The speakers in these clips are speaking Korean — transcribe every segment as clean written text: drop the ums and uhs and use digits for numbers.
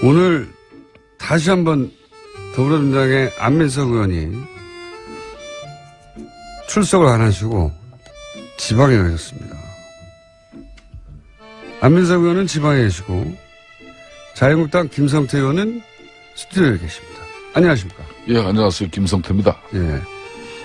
오늘 다시 한번 더불어민주당의 안민석 의원이 출석을 안 하시고 지방에 가셨습니다. 안민석 의원은 지방에 계시고 자유한국당 김성태 의원은 스튜디오에 계십니다. 안녕하십니까? 예, 안녕하세요. 김성태입니다. 예.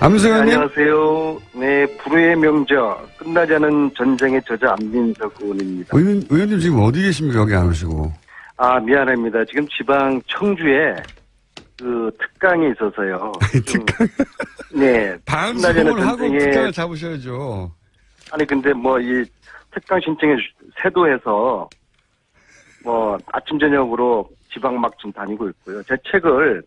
안민석 의원님. 안녕하세요. 네, 불후의 명저, 끝나지 않은 전쟁의 저자 안민석 의원입니다. 의원님 지금 어디 계십니까? 여기 안 오시고. 아, 미안합니다. 지금 지방 청주에 그 특강이 있어서요. 특강? 네. 방송을 하고 특강을 잡으셔야죠. 아니, 근데 뭐 이 특강 신청에 세도해서 뭐 아침 저녁으로 지방 막 좀 다니고 있고요. 제 책을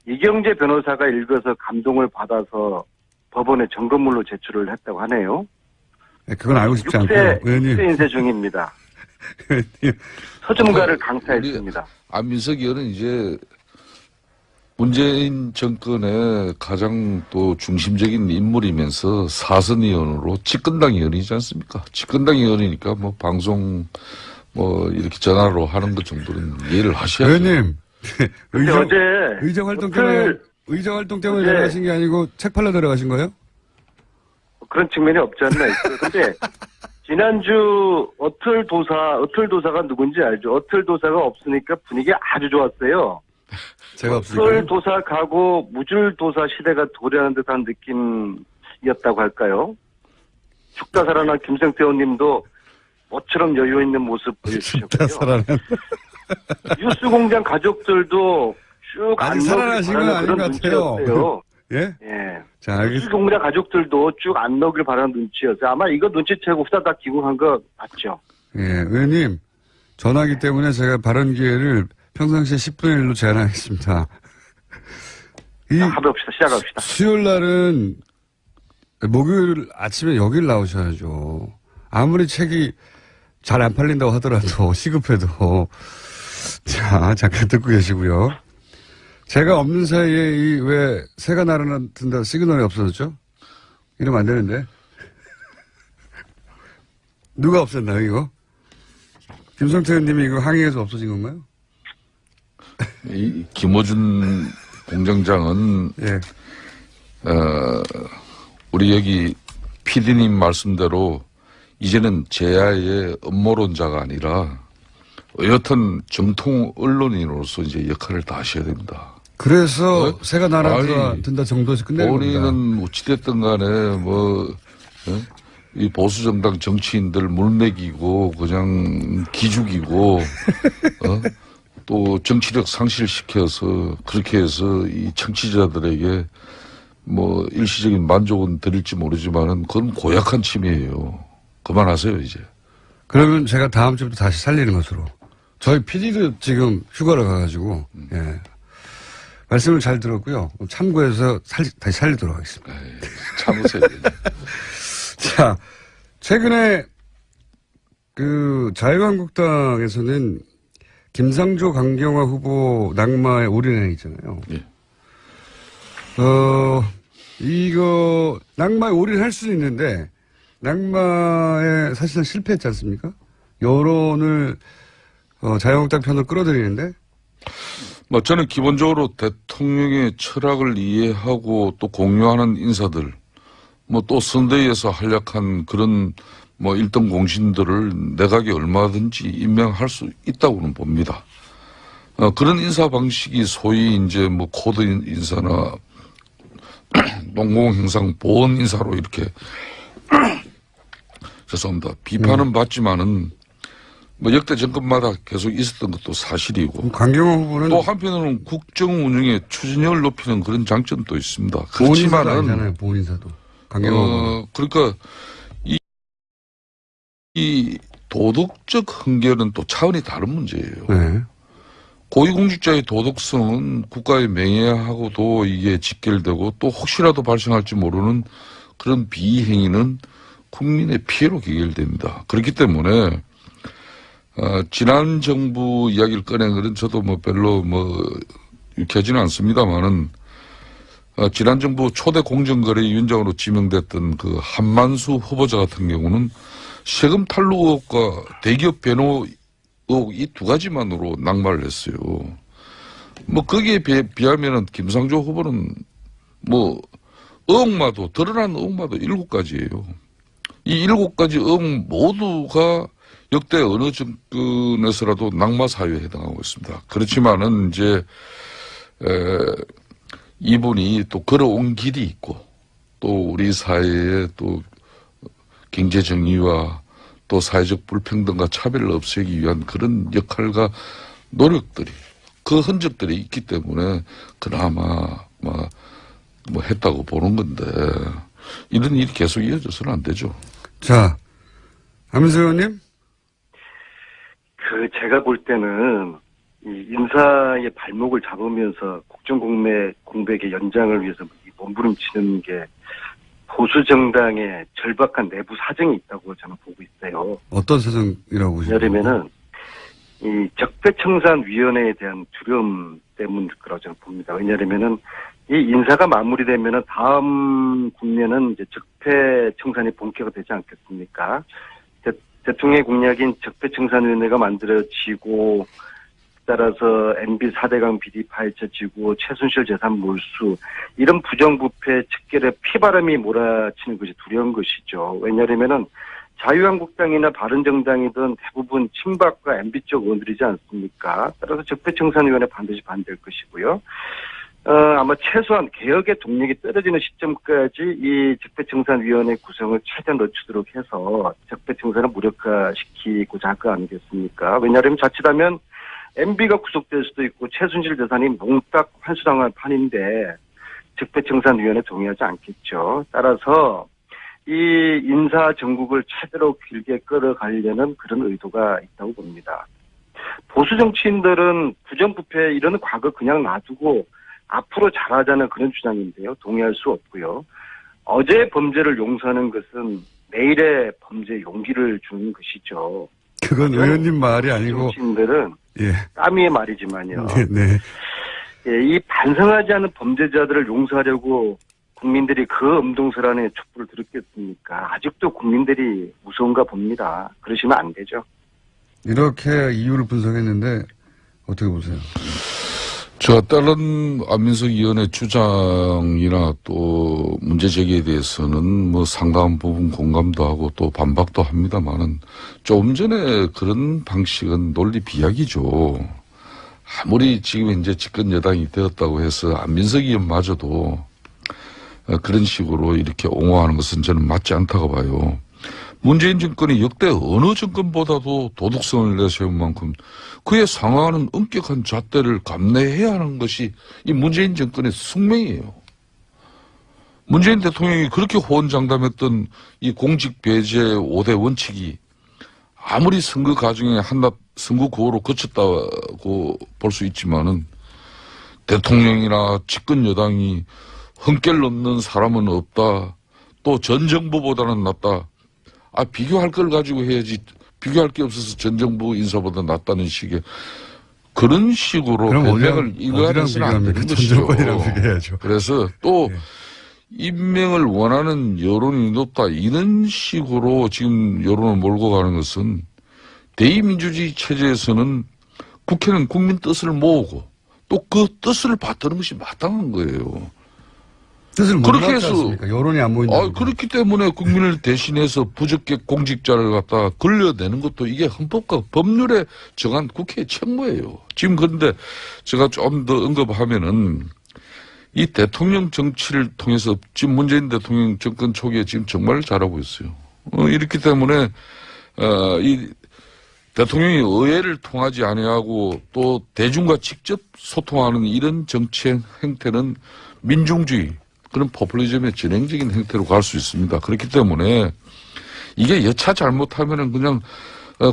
이경재 변호사가 읽어서 감동을 받아서 법원에 점검물로 제출을 했다고 하네요. 네, 그건 알고 싶지 않고요. 의원님. 6세 인쇄 중입니다. 서점가를 강타했습니다. 안민석 의원은 이제 문재인 정권의 가장 또 중심적인 인물이면서 사선 의원으로 집권당 의원이지 않습니까? 집권당 의원이니까 뭐 방송 뭐 이렇게 전화로 하는 것 정도는 이해를 하셔야죠. 의원님. 의정 활동 때문에 어제 내려가신 게 아니고 책 팔러 내려가신 거예요? 그런 측면이 없지 않나 있어요. 근데 지난주 어틀도사가 누군지 알죠? 어틀도사가 없으니까 분위기 아주 좋았어요. 제가 없으니까. 어틀도사 가고 무줄도사 시대가 도래하는 듯한 느낌이었다고 할까요? 죽다 살아난 김성태 의원님도 모처럼 여유 있는 모습 보여주셨고요. 뉴스공장 가족들도 쭉 아직 살아나신 건 아닌 것 같아요. 예? 예. 자, 알겠습니다. 뉴스공장 가족들도 쭉 안 넣길 바라는 눈치였어요. 아마 이거 눈치채고 후다닥 기국한 거 맞죠? 예, 의원님. 전화기 때문에 제가 발언 기회를 평상시에 10분의 1로 제한하겠습니다. 시작합시다. 수요일 날은 목요일 아침에 여길 나오셔야죠. 아무리 책이 잘 안 팔린다고 하더라도 시급해도. 자, 잠깐 듣고 계시고요. 제가 없는 사이에 왜 새가 날아든다 시그널이 없어졌죠? 이러면 안 되는데. 누가 없앴나요, 이거? 김성태 의원님이 이거 항의해서 없어진 건가요? 이 김어준 공장장은 예. 우리 여기 PD님 말씀대로 이제는 제야의 음모론자가 아니라 여튼 정통 언론인으로서 이제 역할을 다 하셔야 됩니다. 그래서 새가 날아든다 정도에서 끝내는 겁니다. 본인은 어찌됐든 간에 이 보수정당 정치인들 물먹이고 그냥 기죽이고 또 정치력 상실시켜서 그렇게 해서 이 청취자들에게 뭐 일시적인 만족은 드릴지 모르지만은 그건 고약한 침해예요. 그만하세요 이제. 그러면 제가 다음 주부터 다시 살리는 것으로. 저희 PD도 지금 휴가를 가가지고 예. 말씀을 잘 들었고요. 참고해서 다시 살리도록 하겠습니다. 에이, 참으세요. 자, 최근에 그 자유한국당에서는 김상조 강경화 후보 낙마에 올인해 있잖아요. 예. 이거 낙마에 올인할 수는 있는데 낙마에 사실상 실패했지 않습니까? 여론을 자유한국당 편으로 끌어들이는데. 뭐 저는 기본적으로 대통령의 철학을 이해하고 또 공유하는 인사들, 뭐 또 선대위에서 활약한 그런 뭐 일등 공신들을 내각에 얼마든지 임명할 수 있다고는 봅니다. 그런 인사 방식이 소위 이제 뭐 코드 인사나 농공행상 보원 인사로 이렇게 죄송합니다. 비판은 받지만은 뭐 역대 정권마다 계속 있었던 것도 사실이고. 강경화 후보는 또 한편으로는 국정 운영의 추진력을 높이는 그런 장점도 있습니다. 그렇지만은 아니잖아요. 보훈인사도. 강경화 후보. 그러니까 이 도덕적 흥결은 또 차원이 다른 문제예요. 네. 고위공직자의 도덕성은 국가의 명예하고도 이게 직결되고 또 혹시라도 발생할지 모르는 그런 비행위는 국민의 피해로 귀결됩니다. 그렇기 때문에 지난 정부 이야기를 꺼낸 것은 저도 뭐 별로 유쾌하지는 않습니다만은 지난 정부 초대 공정거래위원장으로 지명됐던 그 한만수 후보자 같은 경우는 세금 탈루 의혹과 대기업 변호 의혹 이 두 가지만으로 낙마를 했어요. 뭐 거기에 비하면은 김상조 후보는 뭐 의혹마도 드러난 의혹마도 7가지예요. 이 7가지 의혹 모두가 역대 어느 정권에서라도 낙마 사유에 해당하고 있습니다. 그렇지만은 이제 이분이 또 걸어온 길이 있고 또 우리 사회의 또 경제 정의와 또 사회적 불평등과 차별을 없애기 위한 그런 역할과 노력들이 그 흔적들이 있기 때문에 그나마 뭐 했다고 보는 건데 이런 일이 계속 이어져서는 안 되죠. 자, 안민석 의원님? 제가 볼 때는 이 인사의 발목을 잡으면서 공백의 연장을 위해서 몸부림치는 게 보수 정당의 절박한 내부 사정이 있다고 저는 보고 있어요. 어떤 사정이라고 보시나요? 왜냐하면은 이 적폐청산위원회에 대한 두려움 때문일 거라고 저는 봅니다. 왜냐하면은 이 인사가 마무리되면은 다음 국면은 이제 적폐청산이 본격화 되지 않겠습니까? 대통령의 공약인 적폐청산위원회가 만들어지고 따라서 MB 4대강 비리 파헤쳐지고 최순실 재산 몰수 이런 부정부패 척결에 피바람이 몰아치는 것이 두려운 것이죠. 왜냐하면은 자유한국당이나 바른정당이든 대부분 친박과 MB 쪽 의원들이지 않습니까? 따라서 적폐청산위원회 반드시 반대할 것이고요. 아마 최소한 개혁의 동력이 떨어지는 시점까지 이 적폐청산위원회 구성을 최대한 늦추도록 해서 적폐청산을 무력화시키고자 할 거 아니겠습니까? 왜냐하면 자칫하면 MB가 구속될 수도 있고 최순실 재산이 몽딱 환수당한 판인데 적폐청산위원회 동의하지 않겠죠. 따라서 이 인사 정국을 최대로 길게 끌어가려는 그런 의도가 있다고 봅니다. 보수 정치인들은 부정부패 이런 과거 그냥 놔두고 앞으로 잘하자는 그런 주장인데요. 동의할 수 없고요. 어제의 범죄를 용서하는 것은 내일의 범죄에 용기를 주는 것이죠. 그건 의원님 말이 아니고. 정치인들은 예. 까미의 말이지만요. 네. 예, 이 반성하지 않은 범죄자들을 용서하려고 국민들이 그 음동설 안에 촛불을 들었겠습니까? 아직도 국민들이 무서운가 봅니다. 그러시면 안 되죠. 이렇게 이유를 분석했는데 어떻게 보세요? 제가 다른 안민석 의원의 주장이나 또 문제 제기에 대해서는 뭐 상당한 부분 공감도 하고 또 반박도 합니다만은 조금 전에 그런 방식은 논리 비약이죠. 아무리 지금 이제 집권 여당이 되었다고 해서 안민석 의원마저도 그런 식으로 이렇게 옹호하는 것은 저는 맞지 않다고 봐요. 문재인 정권이 역대 어느 정권보다도 도덕성을 내세운 만큼 그에 상응하는 엄격한 잣대를 감내해야 하는 것이 이 문재인 정권의 숙명이에요. 문재인 대통령이 그렇게 호언장담했던 이 공직 배제 5대 원칙이 아무리 선거 과정에 한낱 선거 구호로 거쳤다고 볼 수 있지만은 대통령이나 집권 여당이 흠결 넘는 사람은 없다. 또 전 정부보다는 낫다. 비교할 걸 가지고 해야지. 비교할 게 없어서 전 정부 인사보다 낫다는 식의 그런 식으로 변명을 이거하면서는 안 되는 것이죠. 그래서 또 임명을 원하는 여론이 높다. 이런 식으로 지금 여론을 몰고 가는 것은 대의민주주의 체제에서는 국회는 국민 뜻을 모으고 또 그 뜻을 받드는 것이 마땅한 거예요. 뜻을 그렇게 해서 여론이 안 모인다. 그렇기 때문에 국민을 대신해서 부적격 공직자를 갖다 걸려내는 것도 이게 헌법과 법률에 정한 국회의 책무예요. 지금 그런데 제가 좀 더 언급하면은 이 대통령 정치를 통해서 지금 문재인 대통령 정권 초기에 지금 정말 잘하고 있어요. 이렇기 때문에 이 대통령이 의회를 통하지 아니하고 또 대중과 직접 소통하는 이런 정치 행태는 민중주의 그런 포퓰리즘의 진행적인 행태로 갈 수 있습니다. 그렇기 때문에 이게 여차 잘못하면은 그냥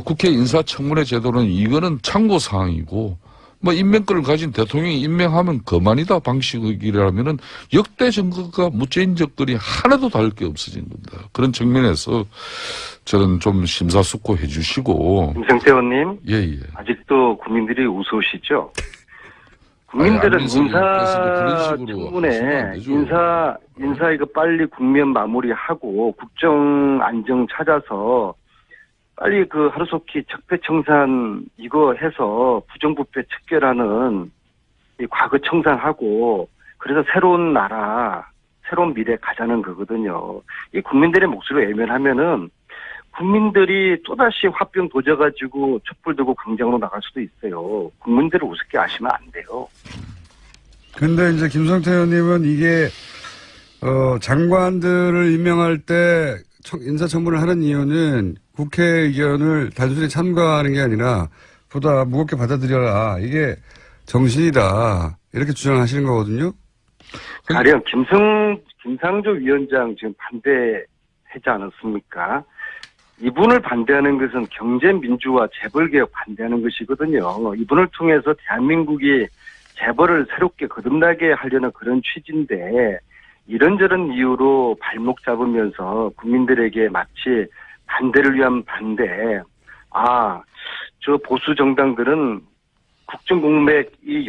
국회 인사청문회 제도는 이거는 참고사항이고 뭐 임명권을 가진 대통령이 임명하면 그만이다 방식이라면은 역대 정권과 문재인 정권이 하나도 다를 게 없어진 겁니다. 그런 측면에서 저는 좀 심사숙고해 주시고. 김성태 의원님. 예. 아직도 국민들이 우스우시죠? 국민들은 인사 청문회, 인사 이거 빨리 국면 마무리하고 국정 안정 찾아서 빨리 그 하루속히 적폐청산 이거 해서 부정부패 척결하는 이 과거 청산하고 그래서 새로운 나라, 새로운 미래 가자는 거거든요. 이 국민들의 목소리를 외면하면은 국민들이 또다시 화병 도져가지고 촛불 들고 광장으로 나갈 수도 있어요. 국민들을 우습게 아시면 안 돼요. 근데 이제 김성태 의원님은 이게, 장관들을 임명할 때 인사청문을 하는 이유는 국회의견을 단순히 참가하는 게 아니라 보다 무겁게 받아들여라. 이게 정신이다. 이렇게 주장하시는 거거든요. 가령 김상조 위원장 지금 반대하지 않았습니까? 이분을 반대하는 것은 경제민주화 재벌개혁 반대하는 것이거든요. 이분을 통해서 대한민국이 재벌을 새롭게 거듭나게 하려는 그런 취지인데 이런저런 이유로 발목 잡으면서 국민들에게 마치 반대를 위한 반대. 저 보수 정당들은 국정공백 이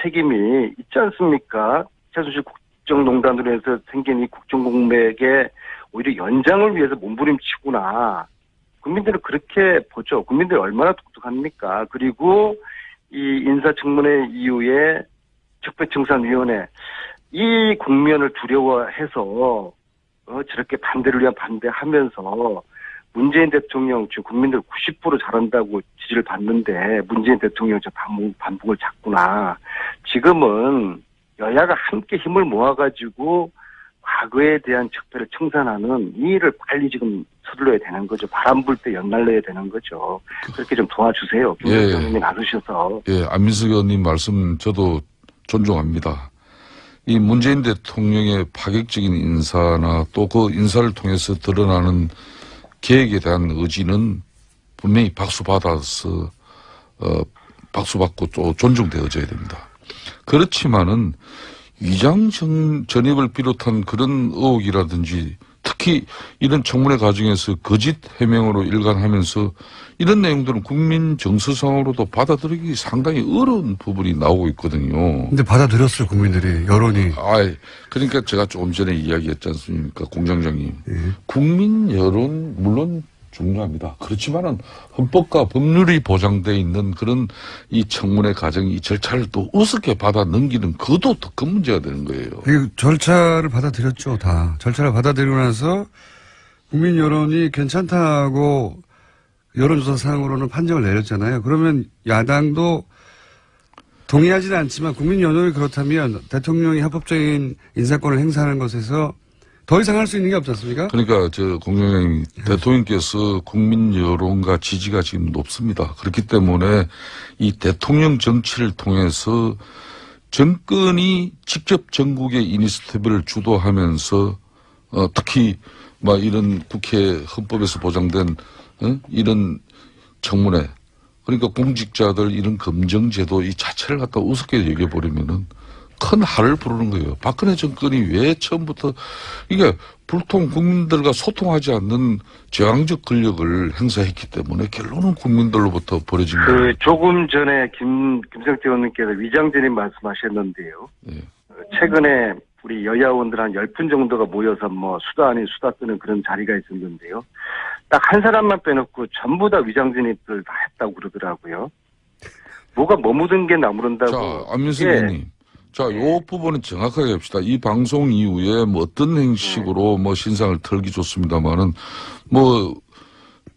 책임이 있지 않습니까? 최순실 국정농단으로 해서 생긴 이 국정공백의 오히려 연장을 위해서 몸부림치구나. 국민들은 그렇게 보죠. 국민들이 얼마나 독특합니까? 그리고 이 인사청문회 이후에 적폐청산위원회 이 국면을 두려워해서 저렇게 반대를 위한 반대하면서 문재인 대통령 지금 국민들 90% 잘한다고 지지를 받는데 문재인 대통령 저 반복을 잡구나. 지금은 여야가 함께 힘을 모아가지고 과거에 대한 적폐를 청산하는 이 일을 빨리 지금 서둘러야 되는 거죠. 바람 불 때 연날려야 되는 거죠. 그렇게 좀 도와주세요. 김 대통령이 나서셔서. 예, 안민석 의원님 말씀 저도 존중합니다. 이 문재인 대통령의 파격적인 인사나 또 그 인사를 통해서 드러나는 계획에 대한 의지는 분명히 박수받아서 박수받고 또 존중되어져야 됩니다. 그렇지만은 위장 전입을 비롯한 그런 의혹이라든지 특히 이런 청문회 과정에서 거짓 해명으로 일관하면서 이런 내용들은 국민 정서상으로도 받아들이기 상당히 어려운 부분이 나오고 있거든요. 근데 받아들였어요, 국민들이, 여론이. 그러니까 제가 조금 전에 이야기했지 않습니까, 공장장님. 국민 여론 물론 중요합니다. 그렇지만은 헌법과 법률이 보장되어 있는 그런 이 청문회 과정이 이 절차를 또 우습게 받아 넘기는 그것도 더 큰 문제가 되는 거예요. 이 절차를 받아들였죠, 다. 절차를 받아들이고 나서 국민 여론이 괜찮다고 여론조사상으로는 판정을 내렸잖아요. 그러면 야당도 동의하지는 않지만 국민 여론이 그렇다면 대통령이 합법적인 인사권을 행사하는 것에서 더 이상 할 수 있는 게 없지 않습니까? 그러니까 공장장님 대통령께서 국민 여론과 지지가 지금 높습니다. 그렇기 때문에 이 대통령 정치를 통해서 정권이 직접 전국의 이니시티브를 주도하면서 특히 막 이런 국회 헌법에서 보장된 이런 청문회 그러니까 공직자들 이런 검증제도 이 자체를 갖다 우습게 얘기해버리면은 큰 할을 부르는 거예요. 박근혜 정권이 왜 처음부터 이게 불통 국민들과 소통하지 않는 제왕적 권력을 행사했기 때문에 결론은 국민들로부터 벌어진 거예요. 조금 전에 김성태 의원님께서 위장전입 말씀하셨는데요. 네. 최근에 우리 여야 의원들 한 10분 정도가 모여서 수다 아닌 수다 뜨는 그런 자리가 있었는데요. 딱 한 사람만 빼놓고 전부 다 위장전입들 다 했다고 그러더라고요. 뭐가 머무든 게 나무른다고. 자, 안민석 의원님. 자, 요 부분은 정확하게 합시다. 이 방송 이후에 어떤 행식으로 신상을 털기 좋습니다만은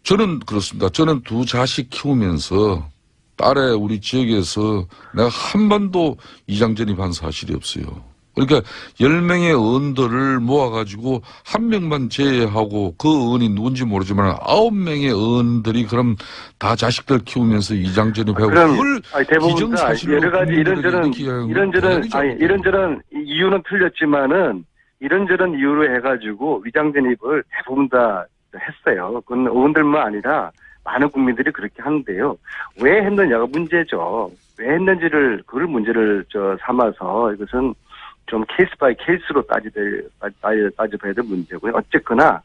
저는 그렇습니다. 저는 두 자식 키우면서 딸의 우리 지역에서 내가 한 번도 위장전입한 사실이 없어요. 그러니까 10명의 의원들을 모아가지고 한 명만 제외하고 그 의원이 누군지 모르지만 9명의 의원들이 그럼 다 자식들 키우면서 위장전입하고 그걸 대부분 다 여러 가지 이런저런 이유는 틀렸지만은 이런저런 이유로 해가지고 위장전입을 대부분 다 했어요. 그건 의원들만 아니라 많은 국민들이 그렇게 하는데요. 왜 했느냐가 문제죠. 왜 했는지를 그걸 문제를 삼아서 이것은 좀 케이스 바이 케이스로 따져봐야 될 문제고요. 어쨌거나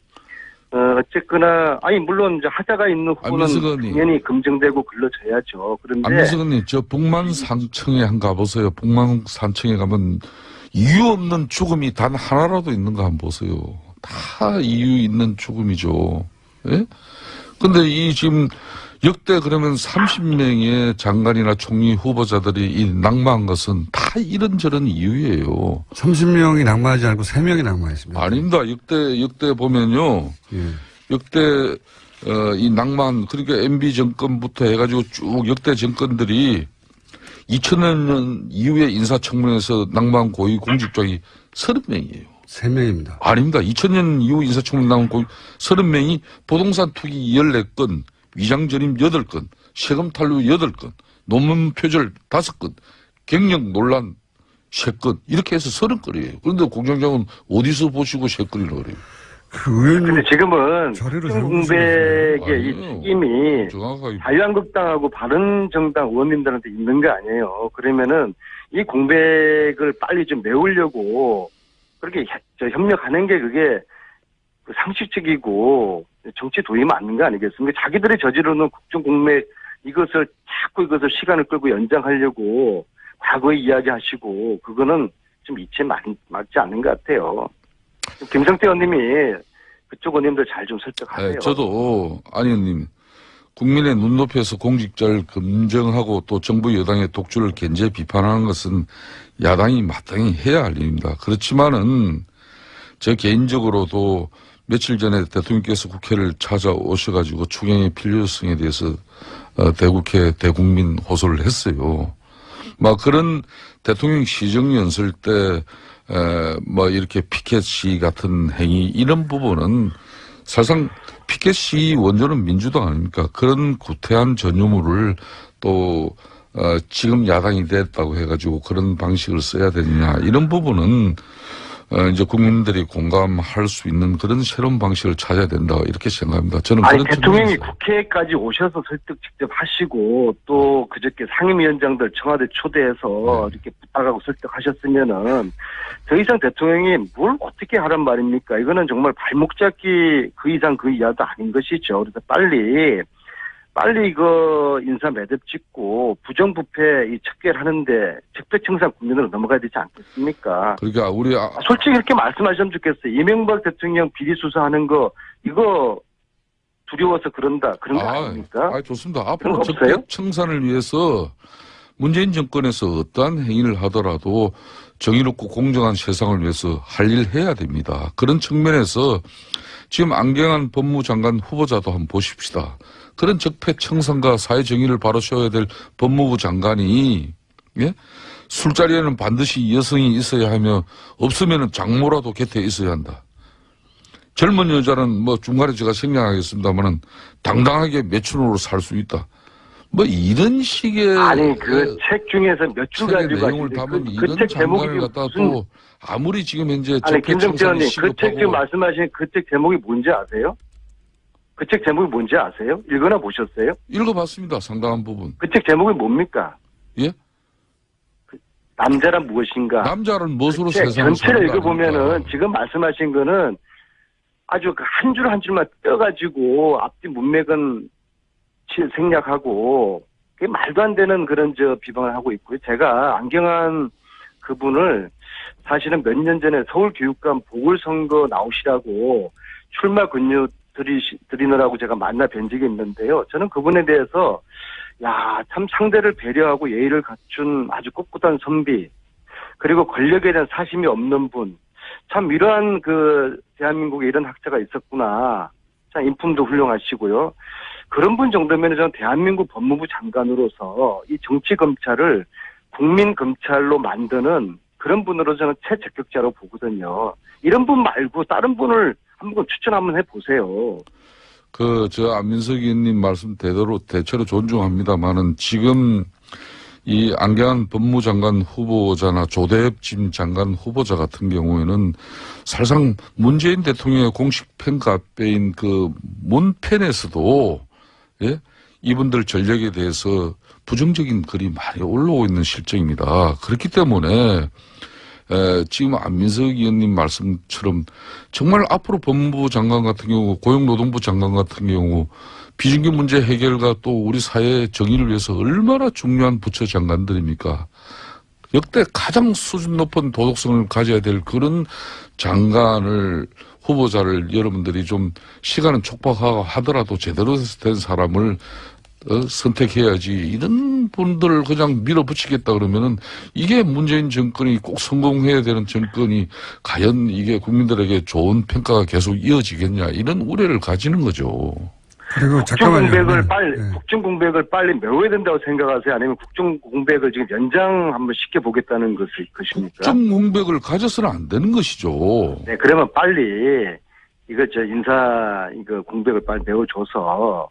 물론 이제 하자가 있는 후보는 당연히 검증되고 걸러져야죠. 그런데 안민석 의원님, 저 북만산청에 한번 가보세요. 북만산청에 가면 이유 없는 죽음이 단 하나라도 있는가 한번 보세요. 다 이유 있는 죽음이죠. 예? 근데 이 지금 역대 그러면 30명의 장관이나 총리 후보자들이 이 낙마한 것은 다 이런저런 이유예요. 30명이 낙마하지 않고 3명이 낙마했습니다. 아닙니다. 역대 보면요. 예. 역대, 이 낙마한, 그러니까 MB 정권부터 해가지고 쭉 역대 정권들이 2000년 이후에 인사청문회에서 낙마한 고위공직자이 30명이에요. 3명입니다. 아닙니다. 2000년 이후 인사청문회 나온 30명이 부동산 투기 14건, 위장전임 8건, 세금 탈루 8건, 논문 표절 5건, 경력 논란 3건, 이렇게 해서 30건이에요. 그런데 공장장은 어디서 보시고 3건이라고 그래요? 그 의원님. 근데 지금은 자료를 공백의 이 아니에요. 책임이 정확하게. 자유한국당하고 바른정당 의원님들한테 있는 거 아니에요. 그러면은 이 공백을 빨리 좀 메우려고 그렇게 협력하는 게 그게 상식적이고 정치 도입 맞는 거 아니겠습니까? 자기들이 저지르는 국정 공백 이것을 시간을 끌고 연장하려고 과거에 이야기하시고 그거는 좀 이치에 맞지 않는 것 같아요. 김성태 의원님이 그쪽 의원님들 잘 좀 설득하세요. 네, 저도 안 의원님 국민의 눈높이에서 공직자를 검증하고 또 정부 여당의 독주를 견제 비판하는 것은 야당이 마땅히 해야 할 일입니다. 그렇지만은 저 개인적으로도 며칠 전에 대통령께서 국회를 찾아오셔가지고 추경의 필요성에 대해서 대국회 대국민 호소를 했어요. 막 그런 대통령 시정연설 때 뭐 이렇게 피켓 시위 같은 행위 이런 부분은 사실상 피켓 시위 원조는 민주당 아닙니까? 그런 구태한 전유물을 또 지금 야당이 됐다고 해가지고 그런 방식을 써야 되느냐 이런 부분은 이제 국민들이 공감할 수 있는 그런 새로운 방식을 찾아야 된다 이렇게 생각합니다. 저는 아니 그런 대통령이 측면에서. 국회까지 오셔서 설득 직접 하시고 또 그저께 상임위원장들 청와대 초대해서 이렇게 부탁하고 설득하셨으면은 더 이상 대통령이 뭘 어떻게 하란 말입니까? 이거는 정말 발목 잡기 그 이상 그 이하도 아닌 것이죠. 그래서 빨리 이거 인사 매듭 짓고 부정부패 이 척결하는데 적폐청산 국면으로 넘어가야 되지 않겠습니까? 그러니까 우리 솔직히 이렇게 말씀하셨으면 좋겠어요. 이명박 대통령 비리 수사하는 거 이거 두려워서 그런 거 아닙니까? 좋습니다. 그런 앞으로 거 없어요? 적폐청산을 위해서 문재인 정권에서 어떠한 행위를 하더라도 정의롭고 공정한 세상을 위해서 할 일 해야 됩니다. 그런 측면에서 지금 안경환 법무장관 후보자도 한번 보십시다. 그런 적폐청산과 사회정의를 바로 세워야 될 법무부 장관이 예? 술자리에는 반드시 여성이 있어야 하며 없으면 장모라도 곁에 있어야 한다. 젊은 여자는 뭐 중간에 제가 생략하겠습니다마는 당당하게 매춘으로 살 수 있다. 뭐 이런 식의 아니 그 책 중에서 몇 줄 책의 가지고 내용을 담은 그 이런 책 제목이 장관을 갖다 무슨 또 아무리 지금 현재 아니 김정태 적폐청산이 의원님 그 책 지금 시급하고 말씀하신 그 책 제목이 뭔지 아세요? 그 책 제목이 뭔지 아세요? 읽거나 보셨어요? 읽어봤습니다. 상당한 부분. 그 책 제목이 뭡니까? 예? 남자란 무엇인가? 남자는 무엇으로 그 책 세상을 전체를 사는가 읽어보면은 아닙니까? 지금 지금 말씀하신 거는 아주 한 줄 한 줄만 떼가지고 앞뒤 문맥은 생략하고 그게 말도 안 되는 그런 비방을 하고 있고요. 제가 안경환 그분을 사실은 몇 년 전에 서울교육감 보궐선거 나오시라고 출마 권유 드리느라고 제가 만나 뵌 적이 있는데요. 저는 그분에 대해서 참 상대를 배려하고 예의를 갖춘 아주 꿋꿋한 선비 그리고 권력에 대한 사심이 없는 분 참 이러한 대한민국에 이런 학자가 있었구나. 참 인품도 훌륭하시고요. 그런 분 정도면 저는 대한민국 법무부 장관으로서 이 정치검찰을 국민검찰로 만드는 그런 분으로 저는 최적격자로 보거든요. 이런 분 말고 다른 분을 한번 추천 한번 해보세요. 안민석 의원님 말씀 대체로 존중합니다만은 지금 이 안경환 법무장관 후보자나 조대엽 지금 장관 후보자 같은 경우에는 사실상 문재인 대통령의 공식 팬카페인 그 문팬에서도 예? 이분들 전력에 대해서 부정적인 글이 많이 올라오고 있는 실정입니다. 그렇기 때문에 지금 안민석 의원님 말씀처럼 정말 앞으로 법무부 장관 같은 경우 고용노동부 장관 같은 경우 비정규 문제 해결과 또 우리 사회의 정의를 위해서 얼마나 중요한 부처 장관들입니까? 역대 가장 수준 높은 도덕성을 가져야 될 그런 장관을 후보자를 여러분들이 좀 시간은 촉박하더라도 제대로 된 사람을 선택해야지 이런 분들을 그냥 밀어붙이겠다 그러면은 이게 문재인 정권이 꼭 성공해야 되는 정권이 과연 이게 국민들에게 좋은 평가가 계속 이어지겠냐 이런 우려를 가지는 거죠. 그리고 잠깐만요. 국정 공백을 빨리 메워야 된다고 생각하세요? 아니면 국정 공백을 지금 연장 한번 시켜보겠다는 것입니까? 국정 공백을 가져서는 안 되는 것이죠. 네, 그러면 빨리 인사 공백을 빨리 메워줘서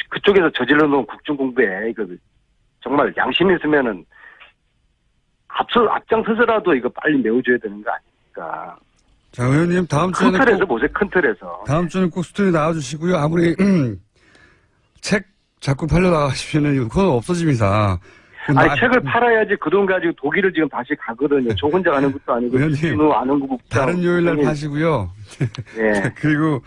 그쪽에서 저질러 놓은 국정 공백 정말 양심이 있으면은 앞장서서라도 이거 빨리 메워줘야 되는 거 아닙니까? 자, 의원님, 다음 주에는 큰 틀에서 보세요, 큰 틀에서. 다음 주는 꼭 스튜디오 나와주시고요. 아무리, 책 자꾸 팔려나가시면은 그건 없어집니다. 책을 팔아야지 그 돈 가지고 독일을 지금 다시 가거든요. 저 혼자 가는 것도 아니고, 의원님, 아는 국장. 다른 요일날 파시고요. 네. 그리고,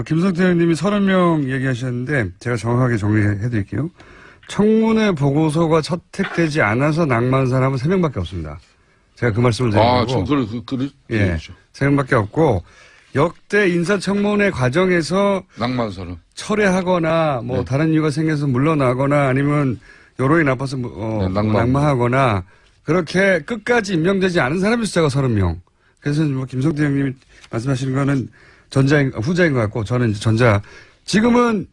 김성태 의원님이 30명 얘기하셨는데, 제가 정확하게 정리해 드릴게요. 청문회 보고서가 채택되지 않아서 낙마한 사람은 3명밖에 없습니다. 제가 그 말씀을 드린 거고. 예. 3명밖에 없고, 역대 인사청문회 과정에서 낭만 사람 철회하거나 뭐 다른 이유가 생겨서 물러나거나 아니면 여론이 나빠서 낙마하거나 그렇게 끝까지 임명되지 않은 사람의 숫자가 30명. 그래서 뭐 김성태 형님이 말씀하시는 거는 후자인 것 같고 저는 이제 전자. 지금은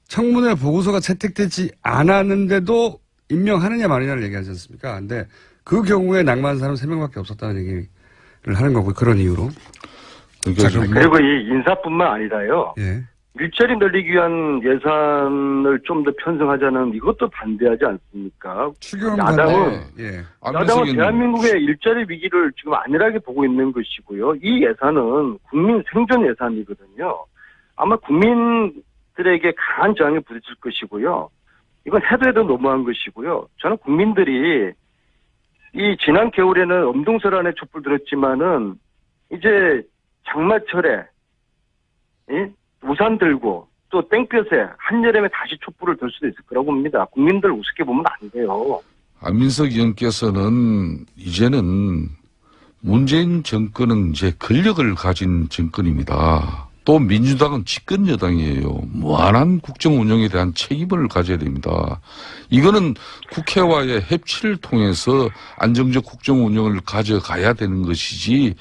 청문회 보고서가 채택되지 않았는데도 임명하느냐 마느냐를 얘기하지 않습니까? 근데 그 경우에 낙마한 사람은 3명밖에 없었다는 얘기를 하는 거고 그런 이유로. 그리고 이 인사뿐만 아니라요. 예. 일자리 늘리기 위한 예산을 좀 더 편성하자는 이것도 반대하지 않습니까? 야당은 대한민국의 일자리 위기를 지금 안일하게 보고 있는 것이고요. 이 예산은 국민 생존 예산이거든요. 아마 국민들에게 강한 저항이 부딪힐 것이고요. 이건 해도 너무한 것이고요. 저는 국민들이 이 지난 겨울에는 엄동설안에 촛불 들었지만은 이제 장마철에 우산 들고 또 땡볕에 한여름에 다시 촛불을 들 수도 있을 거라고 봅니다. 국민들 우습게 보면 안 돼요. 안민석 의원께서는 이제는 문재인 정권은 이제 권력을 가진 정권입니다. 또 민주당은 집권 여당이에요. 무한한 국정 운영에 대한 책임을 가져야 됩니다. 이거는 국회와의 협치를 통해서 안정적 국정 운영을 가져가야 되는 것이지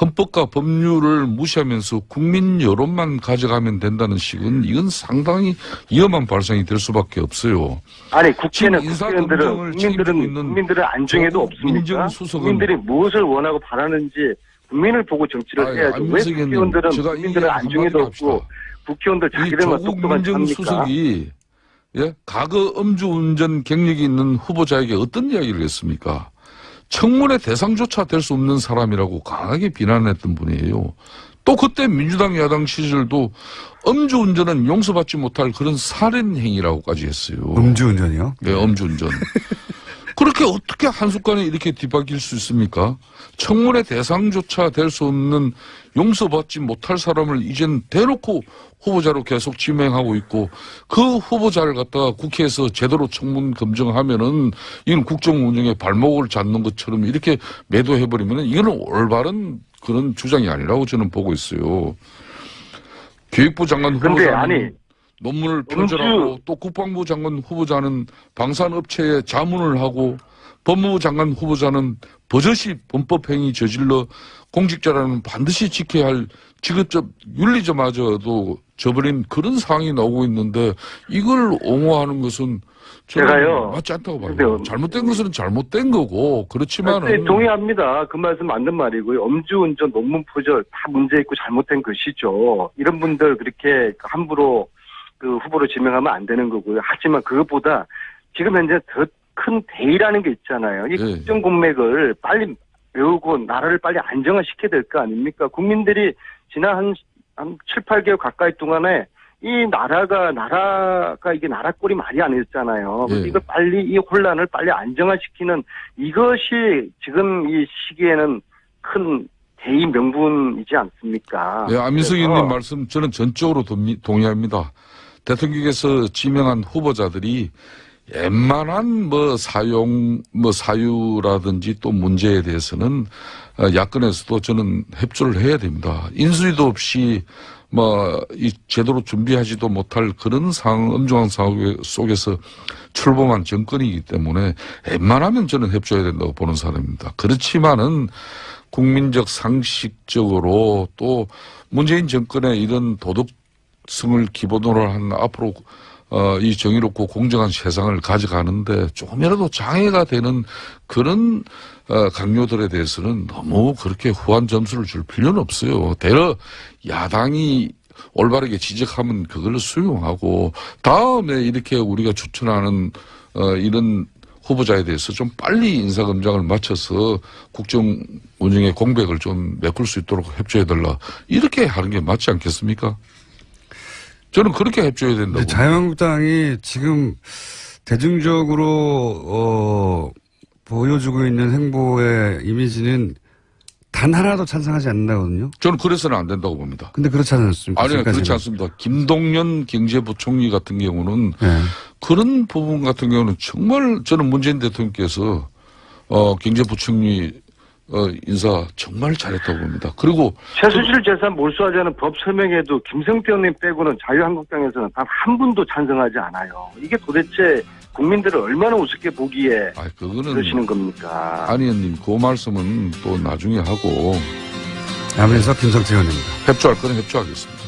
헌법과 법률을 무시하면서 국민 여론만 가져가면 된다는 식은 이건 상당히 위험한 발상이 될 수밖에 없어요. 아니 국회는 국민들은 안중에도 없습니까? 국민들이 무엇을 원하고 바라는지 국민을 보고 정치를 해야죠. 왜 국회의원들은 국민들은 안중에도 없고 국회의원들 자기들만 똑똑한 척합니까? 수석이 과거 음주운전 경력이 있는 후보자에게 어떤 이야기를 했습니까? 청문회 대상조차 될 수 없는 사람이라고 강하게 비난했던 분이에요. 또 그때 민주당 야당 시절도 음주운전은 용서받지 못할 그런 살인 행위라고까지 했어요. 음주운전이요? 네, 음주운전. 그렇게 어떻게 한순간에 이렇게 뒤바뀔 수 있습니까? 청문회 대상조차 될 수 없는 용서받지 못할 사람을 이젠 대놓고 후보자로 계속 지명하고 있고 그 후보자를 갖다가 국회에서 제대로 청문 검증하면은 이건 국정 운영에 발목을 잡는 것처럼 이렇게 매도해버리면은 이거는 올바른 그런 주장이 아니라고 저는 보고 있어요. 교육부 장관 후보자는 논문을 표절하고 또 국방부 장관 후보자는 방산업체에 자문을 하고 법무부 장관 후보자는 버젓이 범법행위 저질러 공직자라는 반드시 지켜야 할 직업적 윤리점마저도 저버린 그런 상황이 나오고 있는데 이걸 옹호하는 것은 저는 맞지 않다고 봐요. 잘못된 것은 잘못된 거고 그렇지만은 동의합니다. 그 말씀 맞는 말이고요. 음주운전, 논문 표절 다 문제 있고 잘못된 것이죠. 이런 분들 그렇게 함부로 그 후보로 지명하면 안 되는 거고요. 하지만 그것보다 지금 현재 더 큰 대의라는 게 있잖아요. 이 국정 공백을 빨리 메우고 나라를 빨리 안정화시켜야 될 거 아닙니까? 국민들이 지난 한 7, 8개월 가까이 동안에 이 나라가 이게 나라 꼴이 말이 아니었잖아요. 이걸 빨리 이 혼란을 빨리 안정화시키는 이것이 지금 이 시기에는 큰 대의 명분이지 않습니까? 네, 안민석 의원님 말씀 저는 전적으로 동의합니다. 대통령께서 지명한 후보자들이 웬만한 사유라든지 또 문제에 대해서는 야권에서도 저는 협조를 해야 됩니다. 인수위도 없이 이 제대로 준비하지도 못할 그런 엄중한 상황 속에서 출범한 정권이기 때문에 웬만하면 저는 협조해야 된다고 보는 사람입니다. 그렇지만은 국민적 상식적으로 또 문재인 정권의 이런 도덕성을 기본으로 한 앞으로 이 정의롭고 공정한 세상을 가져가는데 조금이라도 장애가 되는 그런 강요들에 대해서는 너무 그렇게 후한 점수를 줄 필요는 없어요. 대러 야당이 올바르게 지적하면 그걸 수용하고 다음에 이렇게 우리가 추천하는 이런 후보자에 대해서 좀 빨리 인사검증을 마쳐서 국정 운영의 공백을 좀 메꿀 수 있도록 협조해달라. 이렇게 하는 게 맞지 않겠습니까? 저는 그렇게 협조해야 된다고. 자유한국당이 지금 대중적으로 보여주고 있는 행보의 이미지는 단 하나도 찬성하지 않는다거든요. 저는 그래서는 안 된다고 봅니다. 근데 그렇지 않습니까? 아니요, 그렇지 않습니다. 김동연 경제부총리 같은 경우는 네. 그런 부분 같은 경우는 정말 저는 문재인 대통령께서 경제부총리 인사 정말 잘했다고 봅니다. 그리고 최수실 재산 몰수하자는 법 서명에도 김성태 의원님 빼고는 자유한국당에서는 단 한 분도 찬성하지 않아요. 이게 도대체 국민들을 얼마나 우습게 보기에 그거는 그러시는 겁니까? 안 의원님 그 말씀은 또 나중에 하고 하면서 김성태 의원입니다. 협조할 거는 협조하겠습니다.